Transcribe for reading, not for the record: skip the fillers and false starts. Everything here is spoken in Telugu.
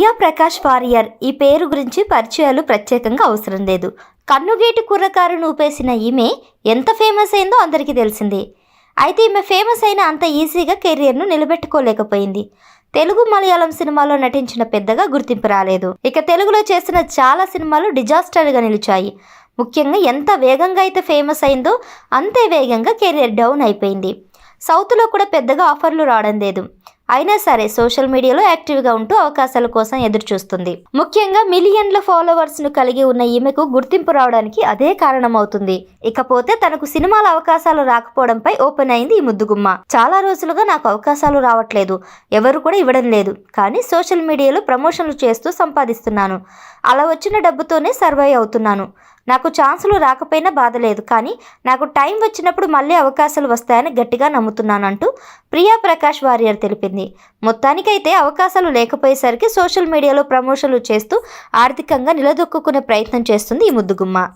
ప్రియా ప్రకాష్ వారియర్ ఈ పేరు గురించి పరిచయాలు ప్రత్యేకంగా అవసరం లేదు. కన్నుగీటి కుర్రకారును ఊపేసిన ఈమె ఎంత ఫేమస్ అయిందో అందరికీ తెలిసిందే. అయితే ఈమె ఫేమస్ అయిన అంత ఈజీగా కెరియర్ను నిలబెట్టుకోలేకపోయింది. తెలుగు మలయాళం సినిమాలో నటించిన పెద్దగా గుర్తింపు రాలేదు. ఇక తెలుగులో చేసిన చాలా సినిమాలు డిజాస్టర్గా నిలిచాయి. ముఖ్యంగా ఎంత వేగంగా అయితే ఫేమస్ అయిందో అంతే వేగంగా కెరియర్ డౌన్ అయిపోయింది. సౌత్లో కూడా పెద్దగా ఆఫర్లు రావడం లేదు. అయినా సరే సోషల్ మీడియాలో యాక్టివ్గా ఉంటూ అవకాశాల కోసం ఎదురు చూస్తుంది. ముఖ్యంగా మిలియన్ల ఫాలోవర్స్ను కలిగి ఉన్న ఈమెకు గుర్తింపు రావడానికి అదే కారణమవుతుంది. ఇకపోతే తనకు సినిమాల అవకాశాలు రాకపోవడంపై ఓపెన్ అయింది ఈ ముద్దుగుమ్మ. చాలా రోజులుగా నాకు అవకాశాలు రావట్లేదు, ఎవరు కూడా ఇవ్వడం లేదు, కానీ సోషల్ మీడియాలో ప్రమోషన్లు చేస్తూ సంపాదిస్తున్నాను. అలా వచ్చిన డబ్బుతోనే సర్వైవ్ అవుతున్నాను. నాకు ఛాన్సులు రాకపోయినా బాధ లేదు, కానీ నాకు టైం వచ్చినప్పుడు మళ్ళీ అవకాశాలు వస్తాయని గట్టిగా నమ్ముతున్నాను అంటూ ప్రియా ప్రకాష్ వారియర్ తెలిపింది. మొత్తానికైతే అవకాశాలు లేకపోయేసరికి సోషల్ మీడియాలో ప్రమోషన్లు చేస్తూ ఆర్థికంగా నిలదొక్కునే ప్రయత్నం చేస్తుంది ఈ ముద్దుగుమ్మ.